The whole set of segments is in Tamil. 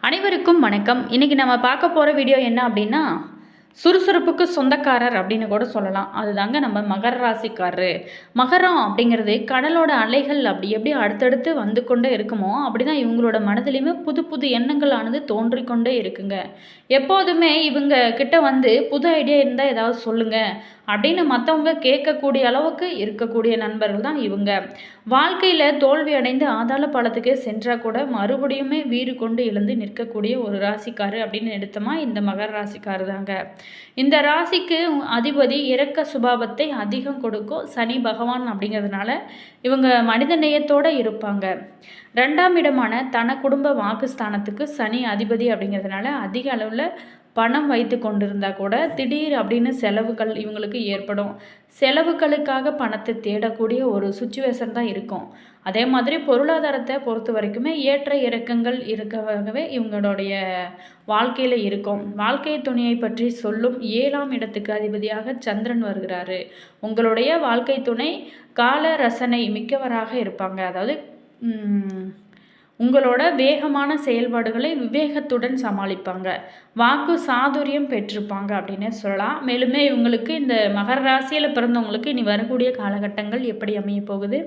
அனைவருக்கும் வணக்கம். இன்றைக்கி நம்ம பார்க்க போகிற வீடியோ என்ன அப்படின்னா, சுறுசுறுப்புக்கு சொந்தக்காரர் அப்படின்னு கூட சொல்லலாம். அதுதாங்க நம்ம மகர ராசிக்காரரு. மகரம் அப்படிங்கிறது கடலோட அலைகள் அப்படி எப்படி அடுத்தடுத்து வந்து கொண்டே இருக்குமோ, அப்படி தான் இவங்களோட மனதிலையுமே புது புது எண்ணங்களானது தோன்றிக்கொண்டே இருக்குங்க. எப்போதுமே இவங்க கிட்ட வந்து புது ஐடியா இருந்தால் ஏதாவது சொல்லுங்கள் அப்படின்னு மற்றவங்க கேட்கக்கூடிய அளவுக்கு இருக்கக்கூடிய நண்பர்கள் தான் இவங்க. வாழ்க்கையில் தோல்வி அடைந்து ஆதாள பாலத்துக்கே சென்றால் கூட மறுபடியுமே வீறு கொண்டு எழுந்து நிற்கக்கூடிய ஒரு ராசிக்காரு அப்படின்னு எடுத்தோமா இந்த மகர ராசிக்காரு தாங்க. இந்த ராசிக்கு அதிபதி இரக்க சுபாவத்தை அதிகம் கொடுக்கும் சனி பகவான் அப்படிங்கிறதுனால இவங்க மனித நேயத்தோடு இருப்பாங்க. 2ஆம் இடமான தன குடும்ப வாக்குஸ்தானத்துக்கு சனி அதிபதி அப்படிங்கிறதுனால அதிக அளவில் பணம் வைத்து கொண்டிருந்தால் கூட திடீர் அப்படின்னு செலவுகள் இவங்களுக்கு ஏற்படும். செலவுகளுக்காக பணத்தை தேடக்கூடிய ஒரு சுச்சுவேஷன் தான் இருக்கும். அதே மாதிரி பொருளாதாரத்தை பொறுத்த வரைக்குமே ஏற்ற இறக்கங்கள் இருக்கவே இவங்களுடைய வாழ்க்கையில் இருக்கும். வாழ்க்கை துணையை பற்றி சொல்லும் 7ஆம் இடத்துக்கு அதிபதியாக சந்திரன் வருகிறாரு. உங்களுடைய வாழ்க்கை துணை கால ரசனை மிக்கவராக இருப்பாங்க. அதாவது உங்களோட வேகமான செயல்பாடுகளை விவேகத்துடன் சமாளிப்பாங்க. வாக்கு சாதுரியம் பெற்றிருப்பாங்க அப்படின்னு சொல்லலாம். மேலுமே இவங்களுக்கு இந்த மகர ராசியில் பிறந்தவங்களுக்கு இனி வரக்கூடிய காலகட்டங்கள் எப்படி அமைய போகுது,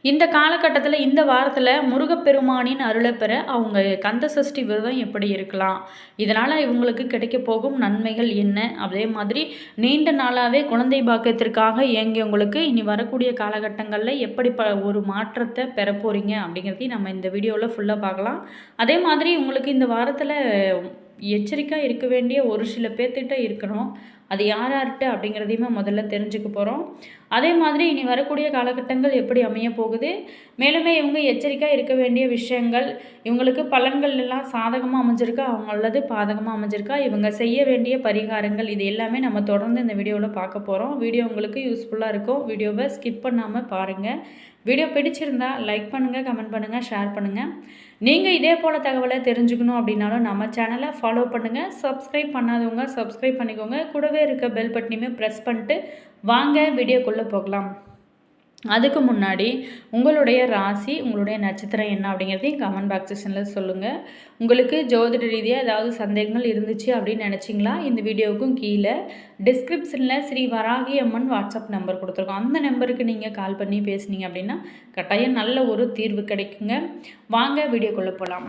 இந்த காலகட்டத்தில் இந்த வாரத்தில் முருகப்பெருமானின் அருளை பெற அவங்க கந்த சஷ்டி விரதம் எப்படி இருக்கலாம், இதனால் இவங்களுக்கு கிடைக்க போகும் நன்மைகள் என்ன, அதே மாதிரி நீண்ட நாளாகவே குழந்தை பாக்கியத்திற்காக இயங்கியவங்களுக்கு இனி வரக்கூடிய காலகட்டங்களில் எப்படி ஒரு மாற்றத்தை பெற போகிறீங்க அப்படிங்கிறதையும் நம்ம இந்த வீடியோவில் ஃபுல்லாக பார்க்கலாம். அதே மாதிரி உங்களுக்கு இந்த வாரத்தில் எச்சரிக்கையாக இருக்க வேண்டிய ஒரு சில பேர்த்திட்ட இருக்கணும். அது யார் யார்கிட்ட அப்படிங்கிறதையுமே முதல்ல தெரிஞ்சுக்க போகிறோம். அதே மாதிரி இனி வரக்கூடிய காலகட்டங்கள் எப்படி அமைய போகுது, மேலுமே இவங்க எச்சரிக்கையாக இருக்க வேண்டிய விஷயங்கள், இவங்களுக்கு பலன்கள் எல்லாம் சாதகமாக அமைஞ்சிருக்கா அல்லது பாதகமாக அமைஞ்சிருக்கா, இவங்க செய்ய வேண்டிய பரிகாரங்கள், இது எல்லாமே நம்ம தொடர்ந்து இந்த வீடியோவில் பார்க்க போகிறோம். வீடியோ உங்களுக்கு யூஸ்ஃபுல்லாக இருக்கும். வீடியோவை ஸ்கிப் பண்ணாமல் பாருங்கள். வீடியோ பிடிச்சிருந்தா லைக் பண்ணுங்கள், கமெண்ட் பண்ணுங்கள், ஷேர் பண்ணுங்கள். நீங்கள் இதே போல் தகவலை தெரிஞ்சுக்கணும் அப்படின்னாலும் நம்ம சேனலை ஃபாலோ பண்ணுங்கள். சப்ஸ்கிரைப் பண்ணாதவங்க சப்ஸ்கிரைப் பண்ணிக்கோங்க. கூடவே இருக்க பெல் பட்டனையுமே ப்ரெஸ் பண்ணிட்டு வாங்க வீடியோக்குள்ளே போகலாம். அதுக்கு முன்னாடி உங்களுடைய ராசி, உங்களுடைய நட்சத்திரம் என்ன அப்படிங்கிறதையும் கமெண்ட் பாக்ஸ் செக்ஷனில் சொல்லுங்கள். உங்களுக்கு ஜோதிட ரீதியாக ஏதாவது சந்தேகங்கள் இருந்துச்சு அப்படின்னு நினச்சிங்களா, இந்த வீடியோவுக்கும் கீழே டிஸ்கிரிப்ஷனில் ஸ்ரீ வராகி அம்மன் வாட்ஸ்அப் நம்பர் கொடுத்துருக்கோம். அந்த நம்பருக்கு நீங்கள் கால் பண்ணி பேசுனீங்க அப்படின்னா கட்டாயம் நல்ல ஒரு தீர்வு கிடைக்குங்க. வாங்க வீடியோக்குள்ளே போகலாம்.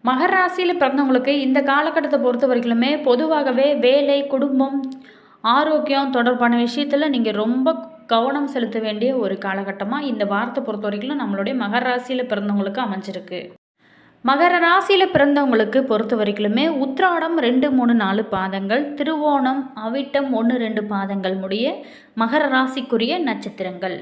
மகர ராசியில் பிறந்தவங்களுக்கு இந்த காலகட்டத்தை பொறுத்த வரைக்குமே பொதுவாகவே வேலை, குடும்பம், ஆரோக்கியம் தொடர்பான விஷயத்தில் நீங்கள் ரொம்ப கவனம் செலுத்த வேண்டிய ஒரு காலகட்டமாக இந்த வாரத்தை பொறுத்த வரைக்கும் நம்மளுடைய மகர ராசியில் பிறந்தவங்களுக்கு அமைஞ்சிருக்கு. மகர ராசியில் பிறந்தவங்களுக்கு பொறுத்த வரைக்குமே உத்திராடம் 2, 3, 4 பாதங்கள், திருவோணம், அவிட்டம் 1, 2 பாதங்கள் முடிய மகர ராசிக்குரிய நட்சத்திரங்கள்.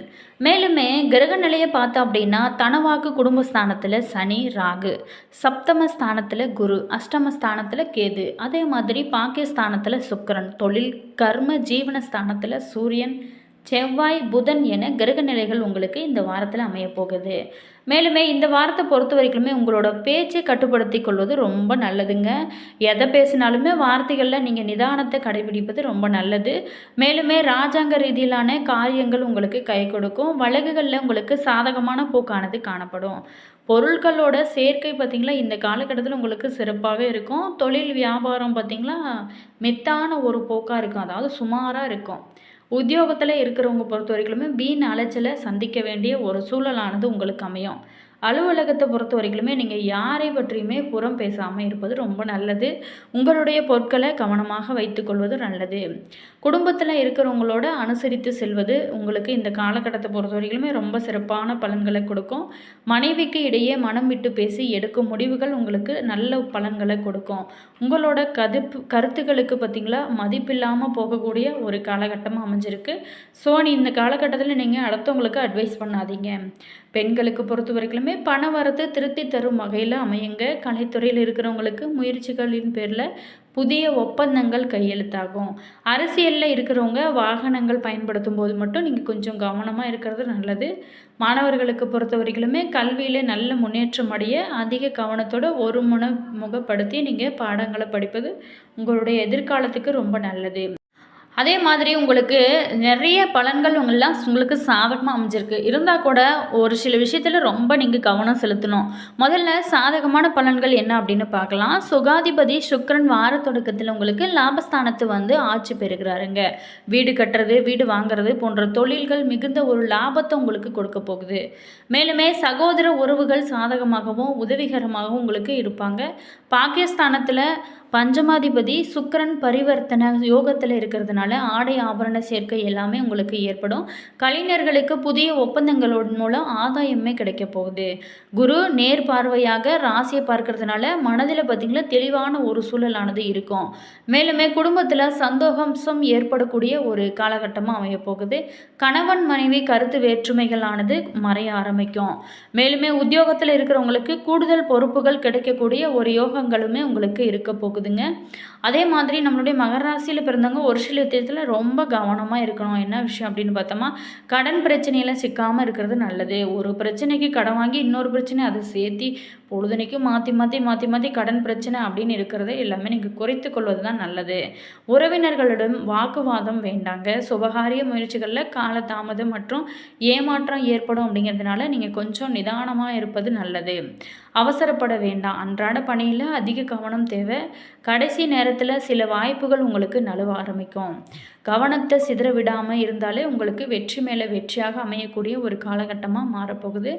மேலுமே கிரக நிலையை பார்த்தோம் அப்படின்னா தனவாக்கு குடும்பஸ்தானத்தில் சனி, ராகு, சப்தமஸ்தானத்தில் குரு, அஷ்டமஸ்தானத்தில் கேது, அதே மாதிரி பாக்கியஸ்தானத்தில் சுக்கிரன், தொழில், கர்ம, ஜீவனஸ்தானத்தில் சூரியன், செவ்வாய், புதன் என கிரக நிலைகள் உங்களுக்கு இந்த வாரத்தில் அமையப்போகுது. மேலுமே இந்த வாரத்தை பொறுத்த வரைக்குமே உங்களோட பேச்சை கட்டுப்படுத்தி கொள்வது ரொம்ப நல்லதுங்க. எதை பேசினாலுமே வார்த்தைகளில் நீங்கள் நிதானத்தை கடைபிடிப்பது ரொம்ப நல்லது. மேலுமே ராஜாங்க ரீதியிலான காரியங்கள் உங்களுக்கு கை கொடுக்கும். வழக்குகளில் உங்களுக்கு சாதகமான போக்கானது காணப்படும். பொருட்களோட சேர்க்கை பார்த்திங்களா இந்த காலகட்டத்தில் உங்களுக்கு சிறப்பாகவே இருக்கும். தொழில் வியாபாரம் பார்த்திங்களா மெத்தான ஒரு போக்காக இருக்கும், அதாவது சுமாராக இருக்கும். உத்தியோகத்தில் இருக்கிறவங்க பொறுத்த வரைக்குமே வீண் அலைச்சலை சந்திக்க வேண்டிய ஒரு சூழலானது உங்களுக்கு அமையும். அலுவலகத்தை பொறுத்த வரைக்குமே நீங்கள் யாரை பற்றியுமே புறம் பேசாமல் இருப்பது ரொம்ப நல்லது. உங்களுடைய பொருட்களை கவனமாக வைத்துக்கொள்வது நல்லது. குடும்பத்தில் இருக்கிறவங்களோட அனுசரித்து செல்வது உங்களுக்கு இந்த காலகட்டத்தை பொறுத்த வரைக்குமே ரொம்ப சிறப்பான பலன்களை கொடுக்கும். மனைவிக்கு இடையே மனம் விட்டு பேசி எடுக்கும் முடிவுகள் உங்களுக்கு நல்ல பலன்களை கொடுக்கும். உங்களோட கருத்துக்களுக்கு பார்த்திங்களா மதிப்பில்லாமல் போகக்கூடிய ஒரு காலகட்டமாக அமைஞ்சிருக்கு. ஸோ இந்த காலகட்டத்தில் நீங்கள் அடுத்தவங்களுக்கு அட்வைஸ் பண்ணாதீங்க. பெண்களுக்கு பொறுத்த வரைக்குமே பண வரத்து திருத்தி தரும் வகையில் அமையுங்க. கலைத்துறையில் இருக்கிறவங்களுக்கு முயற்சிகளின் பேரில் புதிய ஒப்பந்தங்கள் கையெழுத்தாகும். அரசியலில் இருக்கிறவங்க வாகனங்கள் பயன்படுத்தும் போது மட்டும் நீங்கள் கொஞ்சம் கவனமாக இருக்கிறது நல்லது. மாணவர்களுக்கு பொறுத்த வரைக்குமே கல்வியில் நல்ல முன்னேற்றம் அடைய அதிக கவனத்தோடு முகப்படுத்தி நீங்கள் பாடங்களை படிப்பது உங்களுடைய எதிர்காலத்துக்கு ரொம்ப நல்லது. அதே மாதிரி உங்களுக்கு நிறைய பலன்கள் உங்களுக்கு சாதகமாக அமைஞ்சிருக்கு. இருந்தால் கூட ஒரு சில விஷயத்தில் ரொம்ப நீங்கள் கவனம் செலுத்தணும். முதல்ல சாதகமான பலன்கள் என்ன அப்படின்னு பார்க்கலாம். சுகாதிபதி சுக்கிரன் வார தொடக்கத்தில் உங்களுக்கு லாபஸ்தானத்து வந்து ஆட்சி பெறுகிறாருங்க. வீடு கட்டுறது, வீடு வாங்குறது போன்ற தொழில்கள் மிகுந்த ஒரு லாபத்தை உங்களுக்கு கொடுக்க போகுது. மேலுமே சகோதர உறவுகள் சாதகமாகவும் உதவிகரமாகவும் உங்களுக்கு இருப்பாங்க. பாகிஸ்தானத்தில் பஞ்சமாதிபதி சுக்கிரன் பரிவர்த்தனை யோகத்தில் இருக்கிறதுனால ஆடை ஆபரண சேர்க்கை எல்லாமே உங்களுக்கு ஏற்படும். கலைஞர்களுக்கு புதிய ஒப்பந்தங்களோட மூலம் ஆதாயமே கிடைக்க போகுது. குரு நேர் பார்வையாக ராசியை பார்க்கறதுனால மனதில் பார்த்திங்கன்னா தெளிவான ஒரு சூழலானது இருக்கும். மேலுமே குடும்பத்தில் சந்தோஷம் ஏற்படக்கூடிய ஒரு காலகட்டமாக அமைய போகுது. கணவன் மனைவி கருத்து வேற்றுமைகளானது மறைய ஆரம்பிக்கும். மேலுமே உத்தியோகத்தில் இருக்கிறவங்களுக்கு கூடுதல் பொறுப்புகள் கிடைக்கக்கூடிய ஒரு யோகங்களுமே உங்களுக்கு இருக்க போகுது. அதே மாதிரி நம்மளுடைய மகர ராசியில் பிறந்தவங்க ஒரு சில விஷயத்தில் ரொம்ப கவனமாக இருக்கணும். என்ன விஷயம் அப்படின்னு பார்த்தோமா, கடன் பிரச்சனையில் சிக்காமல் இருக்கிறது நல்லது. ஒரு பிரச்சனைக்கு கடன் வாங்கி இன்னொரு பிரச்சனை அதை சேர்த்தி பொழுதுனைக்கும் மாற்றி கடன் பிரச்சனை அப்படின்னு இருக்கிறத எல்லாமே நீங்கள் குறைத்து கொள்வது தான் நல்லது. உறவினர்களிடம் வாக்குவாதம் வேண்டாங்க. சுபகாரிய முயற்சிகளில் காலதாமதம் மற்றும் ஏமாற்றம் ஏற்படும் அப்படிங்கிறதுனால நீங்கள் கொஞ்சம் நிதானமாக இருப்பது நல்லது. அவசரப்பட வேண்டாம். அன்றாட பணியில் அதிக கவனம் தேவை. கடைசி நேரத்தில் சில வாய்ப்புகள் உங்களுக்கு நழுவ ஆரம்பிக்கும். கவனத்தை சிதற விடாமல் இருந்தாலே உங்களுக்கு வெற்றி மேலே வெற்றியாக அமையக்கூடிய ஒரு காலகட்டமாக மாறப்போகுது.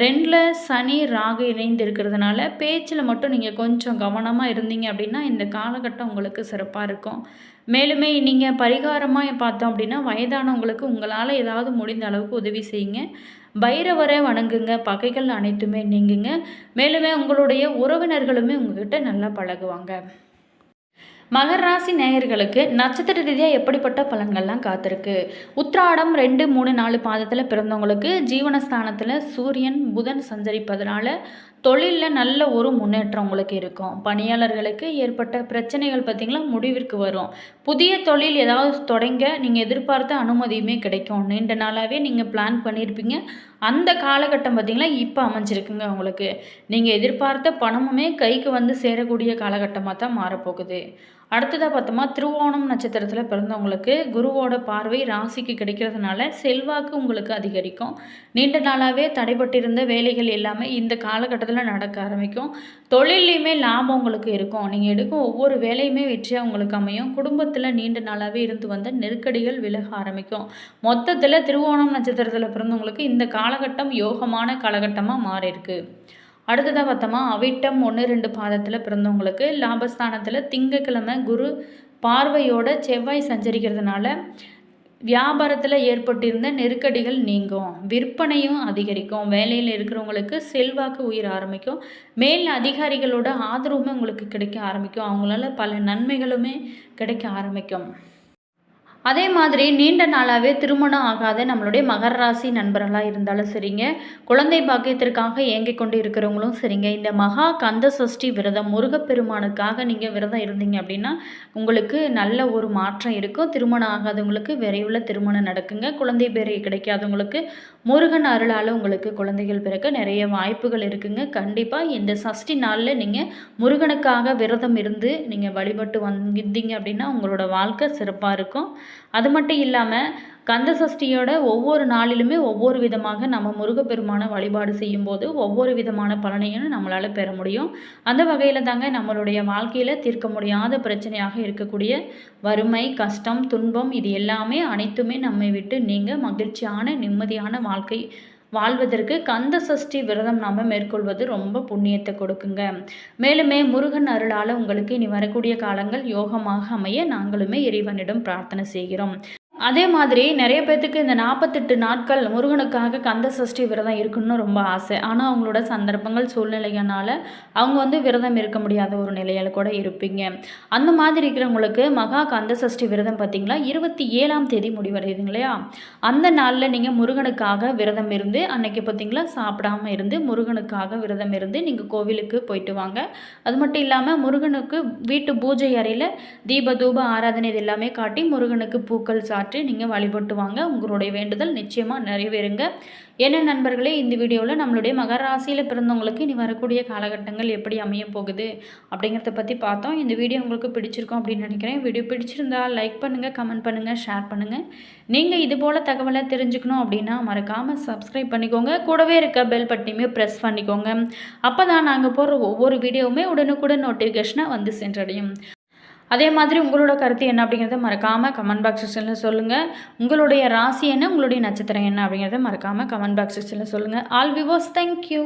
2ல் சனி ராகு இணைந்து இருக்கிறதுனால பேச்சில் மட்டும் நீங்கள் கொஞ்சம் கவனமாக இருந்தீங்க அப்படின்னா இந்த காலகட்டம் உங்களுக்கு சிறப்பாக இருக்கும். மேலுமே நீங்கள் பரிகாரமாக பார்த்தோம் அப்படின்னா வயதானவங்களுக்கு உங்களால் ஏதாவது முடிந்த அளவுக்கு உதவி செய்யுங்க. பைரவரை வணங்குங்க. பகைகள் அனைத்துமே நீங்குங்க. மேலுமே உங்களுடைய உறவினர்களுமே உங்ககிட்ட நல்லா பழகுவாங்க. மகர ராசி நேயர்களுக்கு நட்சத்திர ரீதியாக எப்படிப்பட்ட பலன்கள்லாம் காத்திருக்கு. உத்திராடம் 2, 3, 4 பாதத்தில் பிறந்தவங்களுக்கு ஜீவனஸ்தானத்தில் சூரியன் புதன் சஞ்சரிப்பதனால தொழிலில் நல்ல ஒரு முன்னேற்றம் உங்களுக்கு இருக்கும். பணியாளர்களுக்கு ஏற்பட்ட பிரச்சனைகள் பார்த்திங்களா முடிவிற்கு வரும். புதிய தொழில் ஏதாவது தொடங்க நீங்கள் எதிர்பார்த்த அனுமதியுமே கிடைக்கும். நீண்ட நாளாகவே நீங்கள் பிளான் பண்ணியிருப்பீங்க. அந்த காலகட்டம் பார்த்திங்களா இப்போ அமைஞ்சிருக்குங்க உங்களுக்கு. நீங்கள் எதிர்பார்த்த பணமுமே கைக்கு வந்து சேரக்கூடிய காலகட்டமாக தான் மாறப்போகுது. அடுத்ததாக பார்த்தோமா, திருவோணம் நட்சத்திரத்தில் பிறந்தவங்களுக்கு குருவோட பார்வை ராசிக்கு கிடைக்கிறதுனால செல்வாக்கு உங்களுக்கு அதிகரிக்கும். நீண்ட நாளாகவே தடைப்பட்டிருந்த வேலைகள் எல்லாமே இந்த காலகட்டத்தில் நடக்க ஆரம்பிக்கும். தொழிலையுமே லாபம் உங்களுக்கு இருக்கும். நீங்கள் எடுக்கும் ஒவ்வொரு வேலையுமே வெற்றியாக உங்களுக்கு அமையும். குடும்பத்தில் நீண்ட நாளாகவே இருந்து வந்த நெருக்கடிகள் விலக ஆரம்பிக்கும். மொத்தத்தில் திருவோணம் நட்சத்திரத்தில் பிறந்தவங்களுக்கு இந்த காலகட்டம் யோகமான காலகட்டமாக மாறியிருக்கு. அடுத்ததாக பார்த்தோமா, அவிட்டம் 1, 2 பாதத்தில் பிறந்தவங்களுக்கு லாபஸ்தானத்தில் திங்கக்கிழமை குரு பார்வையோட செவ்வாய் சஞ்சரிக்கிறதுனால வியாபாரத்தில் ஏற்பட்டிருந்த நெருக்கடிகள் நீங்கும். விற்பனையும் அதிகரிக்கும். வேலையில் இருக்கிறவங்களுக்கு செல்வாக்கு உயர ஆரம்பிக்கும். மேல் அதிகாரிகளோட ஆதரவுமே உங்களுக்கு கிடைக்க ஆரம்பிக்கும். அவங்களால பல நன்மைகளுமே கிடைக்க ஆரம்பிக்கும். அதே மாதிரி நீண்ட நாளாகவே திருமணம் ஆகாத நம்மளுடைய மகர ராசி நண்பர்களாக இருந்தாலும் சரிங்க, குழந்தை பாக்கியத்திற்காக ஏங்கிக் கொண்டு இருக்கிறவங்களும் சரிங்க, இந்த மகா கந்த சஷ்டி விரதம் முருகப்பெருமானுக்காக நீங்கள் விரதம் இருந்தீங்க அப்படின்னா உங்களுக்கு நல்ல ஒரு மாற்றம் இருக்கும். திருமணம் ஆகாதவங்களுக்கு விரைவில் திருமணம் நடக்குங்க. குழந்தை பேரை கிடைக்காதவங்களுக்கு முருகன் அருளால் உங்களுக்கு குழந்தைகள் பிறக்க நிறைய வாய்ப்புகள் இருக்குங்க. கண்டிப்பாக இந்த சஷ்டி நாளில் நீங்கள் முருகனுக்காக விரதம் இருந்து நீங்கள் வழிபட்டு வந்தீங்க அப்படின்னா உங்களோட வாழ்க்கை சிறப்பாக இருக்கும். அது மட்டும் இல்லாமல் கந்த சஷ்டியோட ஒவ்வொரு நாளிலுமே ஒவ்வொரு விதமாக நம்ம முருகப்பெருமானை வழிபாடு செய்யும்போது ஒவ்வொரு விதமான பலனையும் நம்மளால் பெற முடியும். அந்த வகையில் தாங்க நம்மளுடைய வாழ்க்கையில் தீர்க்க முடியாத பிரச்சனையாக இருக்கக்கூடிய வறுமை, கஷ்டம், துன்பம் இது எல்லாமே அனைத்துமே நம்மை விட்டு நீங்கள் மகிழ்ச்சியான நிம்மதியான வாழ்க்கை வாழ்வதற்கு கந்த சஷ்டி விரதம் நாம் மேற்கொள்வது ரொம்ப புண்ணியத்தை கொடுக்குங்க. மேலுமே முருகன் அருளால் உங்களுக்கு இனி வரக்கூடிய காலங்கள் யோகமாக அமைய நாங்களுமே இறைவனிடம் பிரார்த்தனை செய்கிறோம். அதே மாதிரி நிறைய பேர்த்துக்கு இந்த 48 நாட்கள் முருகனுக்காக கந்த சஷ்டி விரதம் இருக்குன்னு ரொம்ப ஆசை. ஆனால் அவங்களோட சந்தர்ப்பங்கள் சூழ்நிலைகளால் அவங்க விரதம் இருக்க முடியாத ஒரு நிலையில் கூட இருப்பீங்க. அந்த மாதிரி இருக்கிறவங்களுக்கு மகா கந்த சஷ்டி விரதம் பார்த்திங்களா 27ஆம் தேதி முடிவடையுதுங்க இல்லையா, அந்த நாளில் நீங்கள் முருகனுக்காக விரதம் இருந்து அன்னைக்கு பார்த்திங்களா சாப்பிடாமல் இருந்து முருகனுக்காக விரதம் இருந்து நீங்கள் கோவிலுக்கு போயிட்டு வாங்க. அது மட்டும் இல்லாமல் முருகனுக்கு வீட்டு பூஜை அறையில் தீப தூப ஆராதனை இது எல்லாமே காட்டி முருகனுக்கு பூக்கள் சாட்டி சாற்றி நீங்கள் வழிபட்டு வாங்க. உங்களுடைய வேண்டுதல் நிச்சயமாக நிறைவேறுங்க. என்ன நண்பர்களே, இந்த வீடியோவில் நம்மளுடைய மகர ராசியில் பிறந்தவங்களுக்கு இனி வரக்கூடிய காலகட்டங்கள் எப்படி அமைய போகுது அப்படிங்கிறத பற்றி பார்த்தோம். இந்த வீடியோ உங்களுக்கு பிடிச்சிருக்கும் அப்படின்னு நினைக்கிறேன். வீடியோ பிடிச்சிருந்தால் லைக் பண்ணுங்கள், கமெண்ட் பண்ணுங்கள், ஷேர் பண்ணுங்கள். நீங்கள் இது போல் தகவலை தெரிஞ்சுக்கணும் அப்படின்னா மறக்காமல் சப்ஸ்கிரைப் பண்ணிக்கோங்க. கூடவே இருக்க பெல் பட்டனையுமே ப்ரெஸ் பண்ணிக்கோங்க. அப்போ தான் நாங்கள் போடுற ஒவ்வொரு வீடியோவுமே உடனுக்குடன் நோட்டிஃபிகேஷனாக வந்து சென்றடையும். அதே மாதிரி உங்களோட கருத்து என்ன அப்படிங்கிறத மறக்காமல் கமெண்ட் பாக்ஸ் செக்ஷனில் சொல்லுங்கள். உங்களுடைய ராசி என்ன, உங்களுடைய நட்சத்திரம் என்ன அப்படிங்கிறத மறக்காமல் கமெண்ட் பாக்ஸ் செக்ஷனில் சொல்லுங்கள். All viewers, thank you.